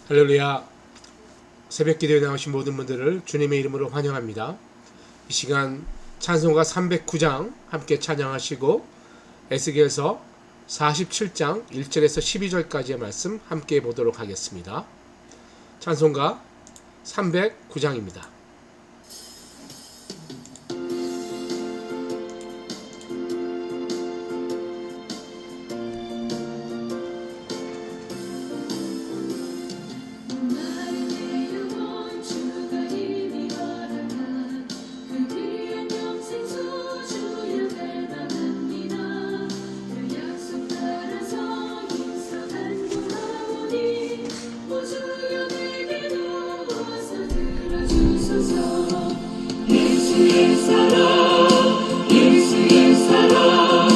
할렐루야. 새벽 기도에 나오신 모든 분들을 주님의 이름으로 환영합니다. 이 시간 찬송가 309장 함께 찬양하시고 에스겔서 47장 1절에서 12절까지의 말씀 함께 보도록 하겠습니다. 찬송가 309장입니다. 예수의 사랑, 예수의 사랑,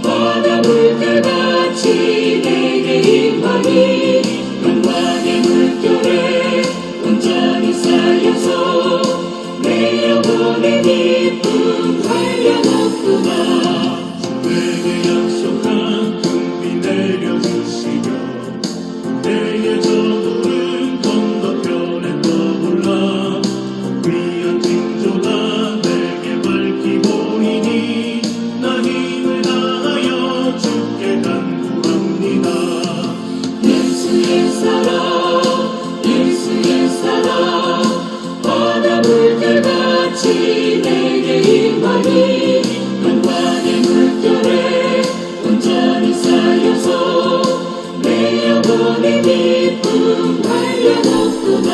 바다 물결같이 내게 임하니 영광의 물결에 온전히 쌓여서 내 영혼의 기쁨 한량없구나. 주에게 약속한 금비 내려주시며 내게 저물은 건너편에 떠올라 위한 징조가 내게 밝히 보이니 나 힘을 다하여 주께 간구합니다. 예수의 사랑, 예수의 사랑, 바다 물결같이 내게 임하니 영광의 물결에 온전히 쌓여서 내 영혼의 기쁨 한량없구나.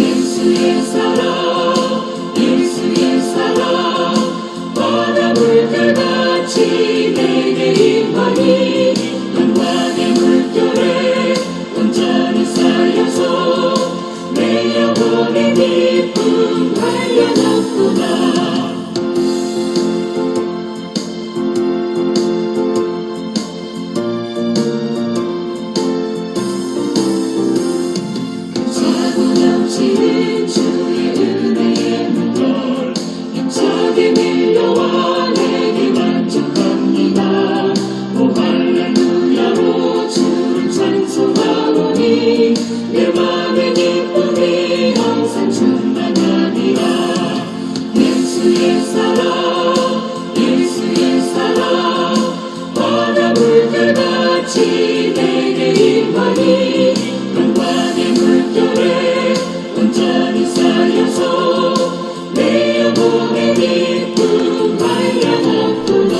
예수의 사랑, 예수의 사랑, 바다 물결같이 내게 임하니 영광의 물결에 온전히 쌓여서 내 영혼의 기쁨 한량없구나. 넘치는 주의 은혜의 물결 힘차게 밀려와 내게 만족합니다. 오 할렐루야로 주를 찬송하오니 내 맘의 기쁨이 항상 충만하니라. 예수의 사랑, 예수의 사랑, 바다 물결같이 내게 임하니 영광의 물결에 온전히 쌓여서 내 영혼의 기쁨 한량없구나.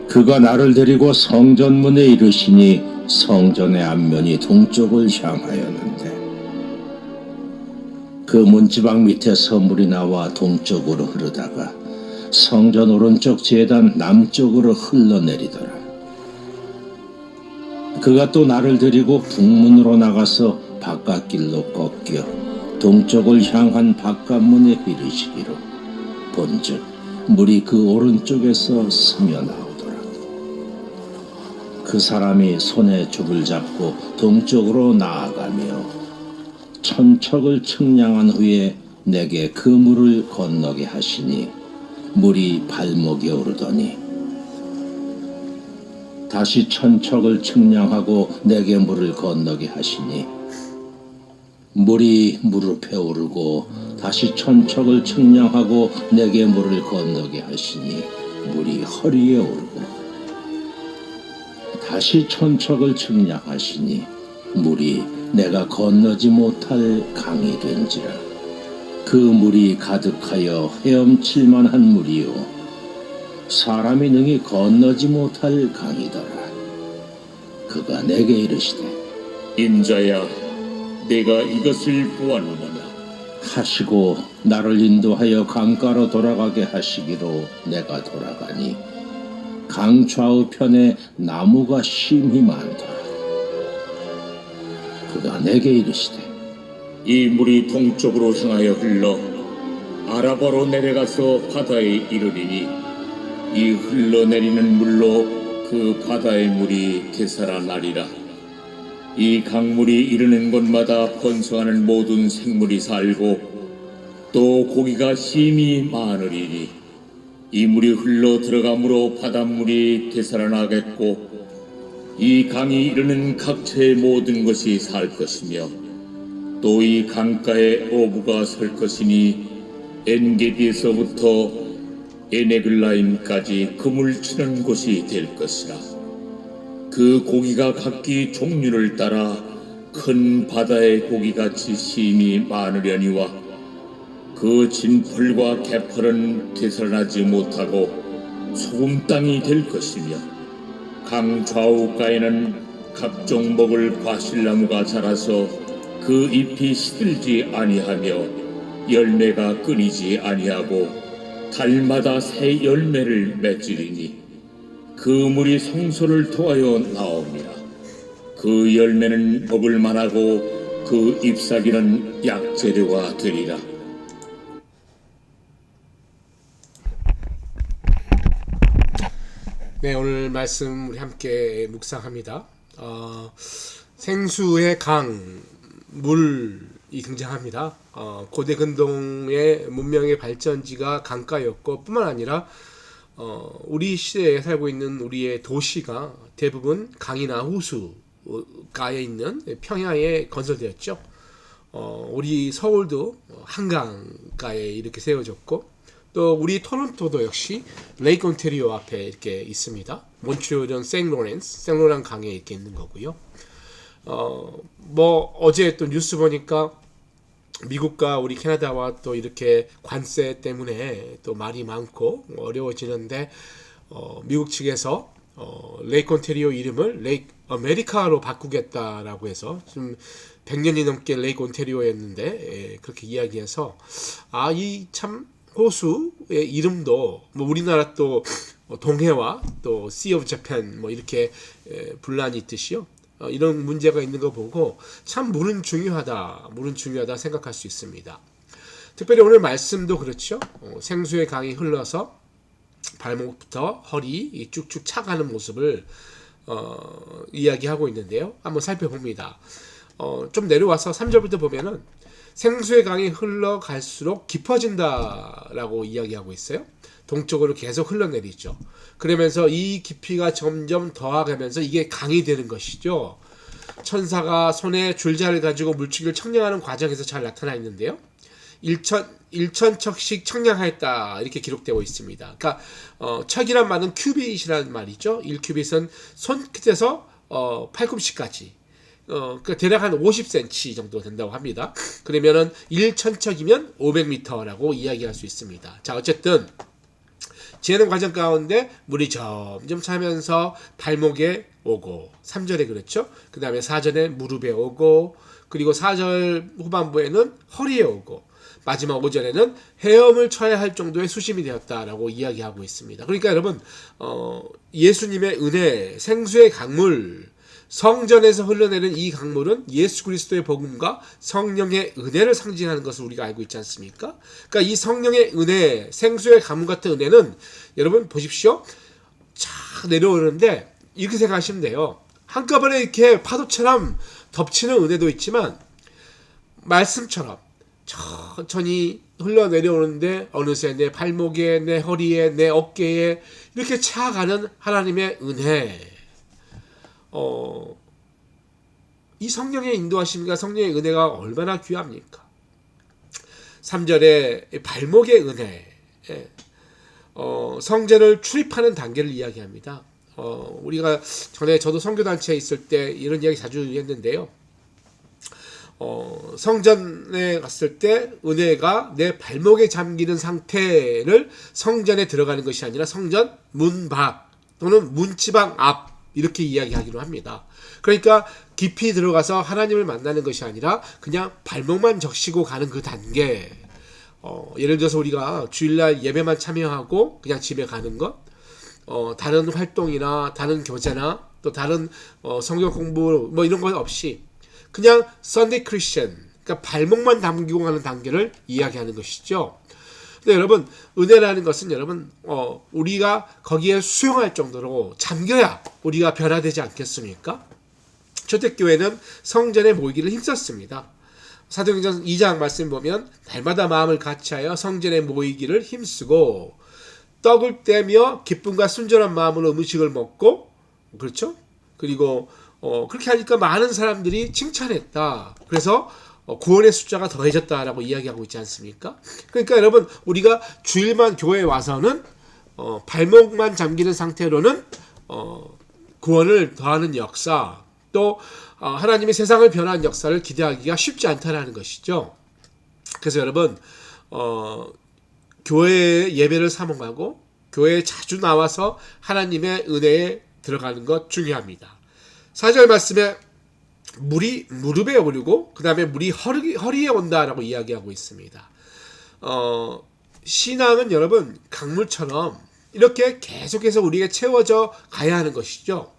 그가 나를 데리고 성전문에 이르시니 성전의 앞면이 동쪽을 향하였는데 그 문지방 밑에 서물이 나와 동쪽으로 흐르다가 성전 오른쪽 제단 남쪽으로 흘러내리더라. 그가 또 나를 데리고 북문으로 나가서 바깥길로 꺾여 동쪽을 향한 바깥문에 이르시기로 본즉 물이 그 오른쪽에서 스며 나오더라. 그 사람이 손에 줄을 잡고 동쪽으로 나아가며 천척을 측량한 후에 내게 그 물을 건너게 하시니 물이 발목에 오르더니 다시 천척을 측량하고 내게 물을 건너게 하시니 물이 무릎에 오르고 다시 천척을 측량하고 내게 물을 건너게 하시니 물이 허리에 오르고 다시 천척을 측량하시니 물이 내가 건너지 못할 강이 된지라. 그 물이 가득하여 헤엄칠 만한 물이요 사람이 능히 건너지 못할 강이더라. 그가 내게 이르시되 인자야, 내가 이것을 보았노라. 하시고 나를 인도하여 강가로 돌아가게 하시기로 내가 돌아가니 강 좌우편에 나무가 심히 많다. 그가 내게 이르시되 이 물이 동쪽으로 향하여 흘러 아라바로 내려가서 바다에 이르리니 이 흘러내리는 물로 그 바다의 물이 되살아나리라. 이 강물이 이르는 곳마다 번성하는 모든 생물이 살고 또 고기가 심히 많으리니 이 물이 흘러 들어가므로 바닷물이 되살아나겠고 이 강이 이르는 각처의 모든 것이 살 것이며 또 이 강가에 어부가 설 것이니 엔게디에서부터 에네글라임까지 그물 치는 곳이 될 것이라. 그 고기가 각기 종류를 따라 큰 바다의 고기같이 심히 많으려니와 그 진펄과 개펄은 되살아나지 못하고 소금 땅이 될 것이며 강 좌우가에는 각종 먹을 과실나무가 자라서 그 잎이 시들지 아니하며 열매가 끊이지 아니하고 달마다 새 열매를 맺으리니 그 물이 성소를 통하여 나옵니다. 그 열매는 먹을 만하고 그 잎사귀는 약재료가 되리라. 네, 오늘 말씀 우리 함께 묵상합니다. 생수의 강, 물이 등장합니다. 고대 근동의 문명의 발전지가 강가였고 뿐만 아니라 우리 시대에 살고 있는 우리의 도시가 대부분 강이나 호수가에 있는 평야에 건설되었죠. 우리 서울도 한강가에 이렇게 세워졌고 또 우리 토론토도 역시 레이크 온타리오 앞에 이렇게 있습니다. 몬트리올은 생로란 강에 이렇게 있는 거고요. 어제 또 뉴스 보니까 미국과 우리 캐나다와 또 이렇게 관세 때문에 또 말이 많고 어려워지는데 미국 측에서 레이크 온타리오 이름을 레이크 아메리카로 바꾸겠다라고 해서 좀 100년이 넘게 레이크 온타리오였는데 그렇게 이야기해서 이 참 호수의 이름도 우리나라 또 동해와 또 Sea of Japan 이렇게 분란이 있듯이요. 이런 문제가 있는 거 보고 참 물은 중요하다 생각할 수 있습니다. 특별히 오늘 말씀도 그렇죠. 생수의 강이 흘러서 발목부터 허리 쭉쭉 차가는 모습을 이야기하고 있는데요. 한번 살펴봅니다. 좀 내려와서 3절부터 보면은 생수의 강이 흘러갈수록 깊어진다라고 이야기하고 있어요. 동쪽으로 계속 흘러내리죠. 그러면서 이 깊이가 점점 더하면서 이게 강이 되는 것이죠. 천사가 손에 줄자를 가지고 물줄기를 청량하는 과정에서 잘 나타나 있는데요. 1,000척씩 청량하였다 이렇게 기록되고 있습니다. 그러니까 척이란 말은 큐빗이라는 말이죠. 1큐빗은 손끝에서 팔꿈치까지 그러니까 대략 한 50cm 정도 된다고 합니다. 그러면은 1,000척이면 500m라고 이야기할 수 있습니다. 자, 어쨌든 지내는 과정 가운데 물이 점점 차면서 발목에 오고 3절에 그렇죠. 그 다음에 4절에 무릎에 오고 그리고 4절 후반부에는 허리에 오고 마지막 5절에는 헤엄을 쳐야 할 정도의 수심이 되었다라고 이야기하고 있습니다. 그러니까 여러분 예수님의 은혜, 생수의 강물, 성전에서 흘러내리는 이 강물은 예수 그리스도의 복음과 성령의 은혜를 상징하는 것을 우리가 알고 있지 않습니까? 그러니까 이 성령의 은혜, 생수의 강물 같은 은혜는 여러분 보십시오. 쫙 내려오는데 이렇게 생각하시면 돼요. 한꺼번에 이렇게 파도처럼 덮치는 은혜도 있지만 말씀처럼 천천히 흘러내려오는데 어느새 내 발목에, 내 허리에, 내 어깨에 이렇게 차가는 하나님의 은혜. 이 성령의 인도하심과 성령의 은혜가 얼마나 귀합니까? 3절에 발목의 은혜, 성전을 출입하는 단계를 이야기합니다. 우리가 전에 저도 선교단체에 있을 때 이런 이야기 자주 했는데요. 성전에 갔을 때 은혜가 내 발목에 잠기는 상태를 성전에 들어가는 것이 아니라 성전 문 밖 또는 문지방 앞 이렇게 이야기하기로 합니다. 그러니까 깊이 들어가서 하나님을 만나는 것이 아니라 그냥 발목만 적시고 가는 그 단계. 예를 들어서 우리가 주일날 예배만 참여하고 그냥 집에 가는 것. 다른 활동이나 다른 교제나 또 다른 성경 공부 뭐 이런 것 없이 그냥 Sunday Christian, 그러니까 발목만 담기고 가는 단계를 이야기하는 것이죠. 근데 여러분, 은혜라는 것은 여러분 우리가 거기에 수용할 정도로 잠겨야 우리가 변화되지 않겠습니까? 초대교회는 성전에 모이기를 힘썼습니다. 사도행전 2장 말씀 보면 날마다 마음을 같이하여 성전에 모이기를 힘쓰고 떡을 떼며 기쁨과 순전한 마음으로 음식을 먹고, 그렇죠? 그리고 그렇게 하니까 많은 사람들이 칭찬했다. 그래서 구원의 숫자가 더해졌다라고 이야기하고 있지 않습니까? 그러니까 여러분, 우리가 주일만 교회에 와서는 발목만 잠기는 상태로는 구원을 더하는 역사, 또 하나님의 세상을 변화하는 역사를 기대하기가 쉽지 않다라는 것이죠. 그래서 여러분, 교회에 예배를 사모하고 교회에 자주 나와서 하나님의 은혜에 들어가는 것 중요합니다. 4절 말씀에 물이 무릎에 오르고 그 다음에 물이 허리에 온다라고 이야기하고 있습니다. 신앙은 여러분 강물처럼 이렇게 계속해서 우리에게 채워져 가야 하는 것이죠.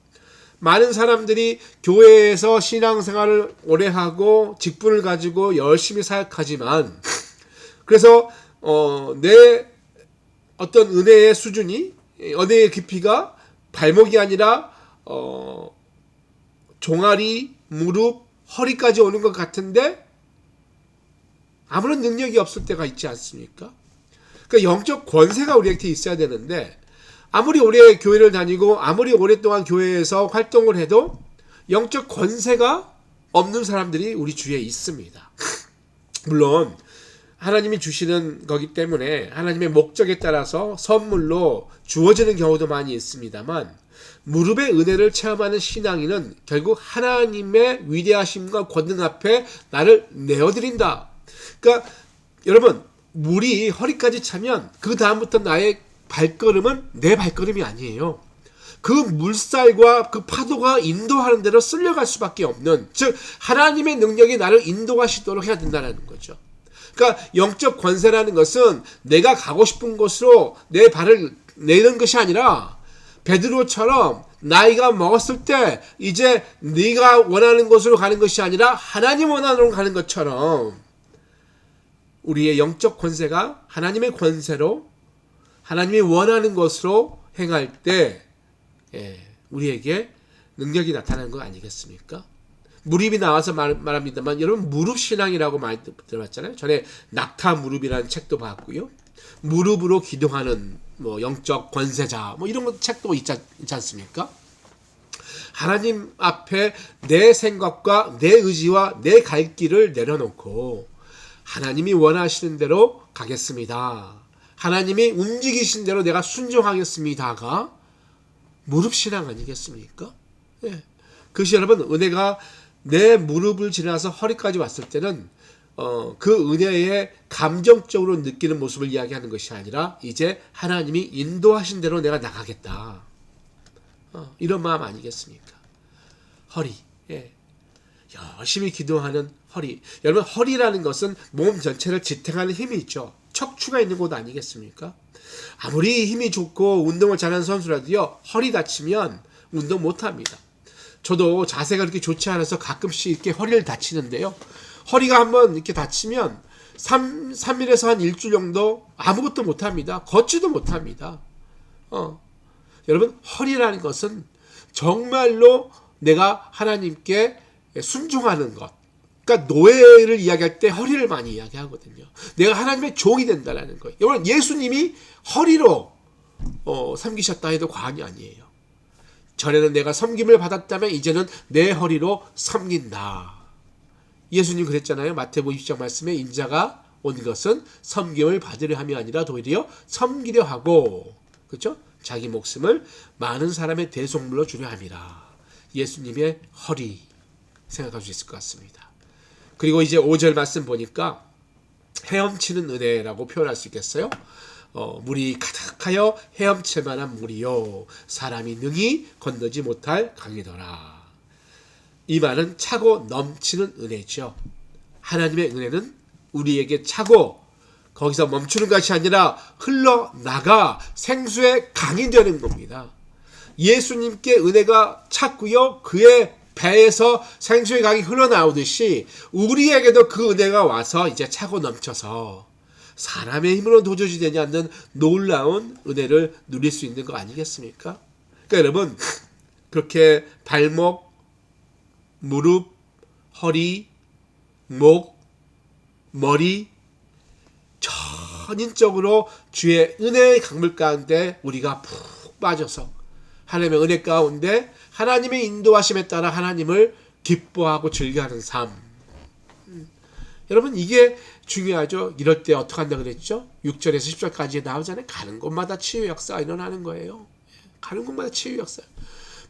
많은 사람들이 교회에서 신앙생활을 오래 하고 직분을 가지고 열심히 사역하지만, 그래서 내 어떤 은혜의 수준이, 은혜의 깊이가 발목이 아니라 종아리, 무릎, 허리까지 오는 것 같은데 아무런 능력이 없을 때가 있지 않습니까? 그러니까 영적 권세가 우리한테 있어야 되는데, 아무리 오래 교회를 다니고 아무리 오랫동안 교회에서 활동을 해도 영적 권세가 없는 사람들이 우리 주위에 있습니다. 물론 하나님이 주시는 거기 때문에 하나님의 목적에 따라서 선물로 주어지는 경우도 많이 있습니다만, 무릎의 은혜를 체험하는 신앙인은 결국 하나님의 위대하심과 권능 앞에 나를 내어드린다. 그러니까 여러분, 물이 허리까지 차면 그 다음부터 나의 발걸음은 내 발걸음이 아니에요. 그 물살과 그 파도가 인도하는 대로 쓸려갈 수밖에 없는, 즉 하나님의 능력이 나를 인도하시도록 해야 된다는 거죠. 그러니까 영적 권세라는 것은 내가 가고 싶은 곳으로 내 발을 내는 것이 아니라, 베드로처럼 나이가 먹었을 때 이제 네가 원하는 곳으로 가는 것이 아니라 하나님 원하는 곳으로 가는 것처럼, 우리의 영적 권세가 하나님의 권세로 하나님이 원하는 것으로 행할 때 우리에게 능력이 나타나는 거 아니겠습니까? 무릎이 나와서 말합니다만, 여러분 무릎 신앙이라고 많이 들어봤잖아요. 전에 낙타 무릎이라는 책도 봤고요. 무릎으로 기도하는 뭐 영적 권세자 뭐 이런 책도 있지 않습니까? 하나님 앞에 내 생각과 내 의지와 내 갈 길을 내려놓고 하나님이 원하시는 대로 가겠습니다. 하나님이 움직이신 대로 내가 순종하겠습니다가 무릎 신앙 아니겠습니까? 예. 그것이 여러분, 은혜가 내 무릎을 지나서 허리까지 왔을 때는 그 은혜의 감정적으로 느끼는 모습을 이야기하는 것이 아니라, 이제 하나님이 인도하신 대로 내가 나가겠다. 이런 마음 아니겠습니까? 허리. 예. 열심히 기도하는 허리. 여러분, 허리라는 것은 몸 전체를 지탱하는 힘이 있죠. 척추가 있는 곳 아니겠습니까? 아무리 힘이 좋고 운동을 잘하는 선수라도요, 허리 다치면 운동 못합니다. 저도 자세가 그렇게 좋지 않아서 가끔씩 이렇게 허리를 다치는데요, 허리가 한번 이렇게 다치면 3일에서 한 일주일 정도 아무것도 못합니다. 걷지도 못합니다. 여러분, 허리라는 것은 정말로 내가 하나님께 순종하는 것, 그러니까 노예를 이야기할 때 허리를 많이 이야기하거든요. 내가 하나님의 종이 된다는 거예요. 여러분, 예수님이 허리로 섬기셨다 해도 과언이 아니에요. 전에는 내가 섬김을 받았다면 이제는 내 허리로 섬긴다. 예수님 그랬잖아요. 마태복음 20장 말씀에 인자가 온 것은 섬김을 받으려 함이 아니라 도리어 섬기려 하고, 그렇죠? 자기 목숨을 많은 사람의 대속물로 주려 함이라. 예수님의 허리 생각할 수 있을 것 같습니다. 그리고 이제 5절 말씀 보니까 헤엄치는 은혜라고 표현할 수 있겠어요? 물이 가득하여 헤엄칠 만한 물이요, 사람이 능히 건너지 못할 강이더라. 이 말은 차고 넘치는 은혜죠. 하나님의 은혜는 우리에게 차고 거기서 멈추는 것이 아니라 흘러나가 생수의 강이 되는 겁니다. 예수님께 은혜가 찼고요. 그의 배에서 생수의 강이 흘러나오듯이 우리에게도 그 은혜가 와서 이제 차고 넘쳐서 사람의 힘으로 도저히 되지 않는 놀라운 은혜를 누릴 수 있는 거 아니겠습니까? 그러니까 여러분, 그렇게 발목, 무릎, 허리, 목, 머리 전인적으로 주의 은혜의 강물 가운데 우리가 푹 빠져서 하나님의 은혜 가운데 하나님의 인도하심에 따라 하나님을 기뻐하고 즐겨하는 삶. 여러분, 이게 중요하죠. 이럴 때 어떻게 한다 그랬죠? 6절에서 10절까지 나오잖아요. 가는 곳마다 치유 역사가 일어나는 거예요. 가는 곳마다 치유 역사.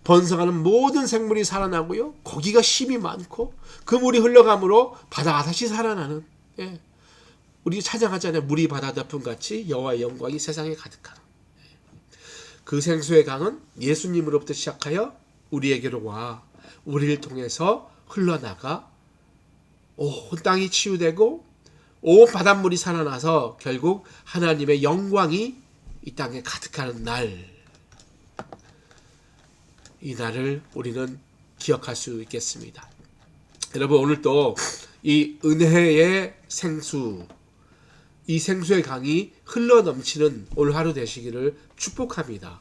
번성하는 모든 생물이 살아나고요. 고기가 힘이 많고 그 물이 흘러감으로 바다가 다시 살아나는. 예. 우리 찬양하잖아요. 물이 바다 덮음 같이 여호와의 영광이 세상에 가득하다. 그 생수의 강은 예수님으로부터 시작하여 우리에게로 와 우리를 통해서 흘러나가 온 땅이 치유되고 온 바닷물이 살아나서 결국 하나님의 영광이 이 땅에 가득하는 날, 이 날을 우리는 기억할 수 있겠습니다. 여러분, 오늘 또 이 은혜의 생수, 이 생수의 강이 흘러넘치는 오늘 하루 되시기를 축복합니다.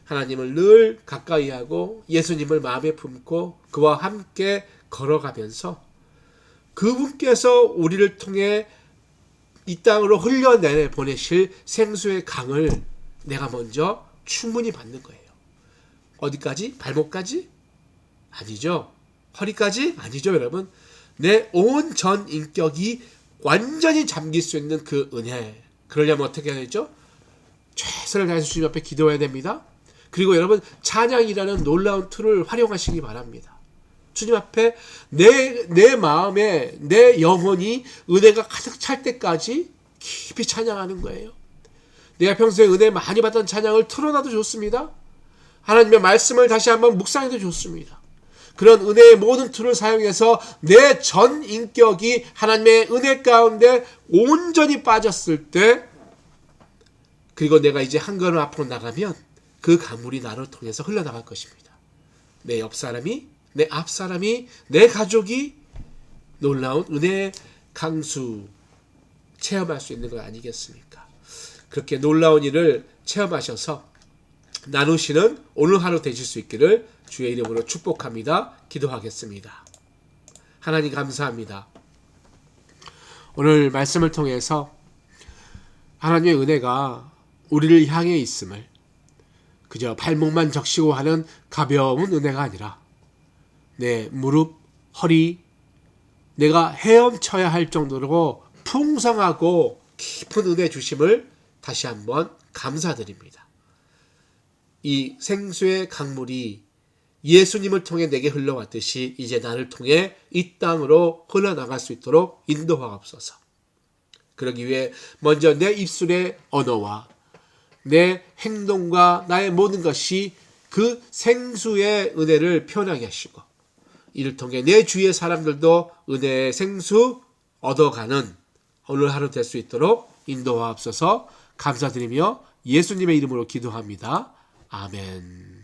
하나님을 늘 가까이 하고 예수님을 마음에 품고 그와 함께 걸어가면서 그분께서 우리를 통해 이 땅으로 흘려내 보내실 생수의 강을 내가 먼저 충분히 받는 거예요. 어디까지? 발목까지? 아니죠. 허리까지? 아니죠, 여러분. 내 온 전 인격이 완전히 잠길 수 있는 그 은혜. 그러려면 어떻게 해야 되죠? 최선을 다해서 주님 앞에 기도해야 됩니다. 그리고 여러분, 찬양이라는 놀라운 툴을 활용하시기 바랍니다. 주님 앞에 내 마음에 내 영혼이 은혜가 가득 찰 때까지 깊이 찬양하는 거예요. 내가 평소에 은혜 많이 받던 찬양을 틀어놔도 좋습니다. 하나님의 말씀을 다시 한번 묵상해도 좋습니다. 그런 은혜의 모든 툴을 사용해서 내 전 인격이 하나님의 은혜 가운데 온전히 빠졌을 때, 그리고 내가 이제 한 걸음 앞으로 나가면 그 강물이 나를 통해서 흘러나갈 것입니다. 내 옆 사람이, 내 앞 사람이, 내 가족이 놀라운 은혜의 강수 체험할 수 있는 것 아니겠습니까? 그렇게 놀라운 일을 체험하셔서 나누시는 오늘 하루 되실 수 있기를 주의 이름으로 축복합니다. 기도하겠습니다. 하나님 감사합니다. 오늘 말씀을 통해서 하나님의 은혜가 우리를 향해 있음을, 그저 발목만 적시고 하는 가벼운 은혜가 아니라 내 무릎, 허리, 내가 헤엄쳐야 할 정도로 풍성하고 깊은 은혜 주심을 다시 한번 감사드립니다. 이 생수의 강물이 예수님을 통해 내게 흘러왔듯이 이제 나를 통해 이 땅으로 흘러나갈 수 있도록 인도하옵소서. 그러기 위해 먼저 내 입술의 언어와 내 행동과 나의 모든 것이 그 생수의 은혜를 표현하게 하시고, 이를 통해 내 주위의 사람들도 은혜의 생수 얻어가는 오늘 하루 될 수 있도록 인도하옵소서. 감사드리며 예수님의 이름으로 기도합니다. 아멘.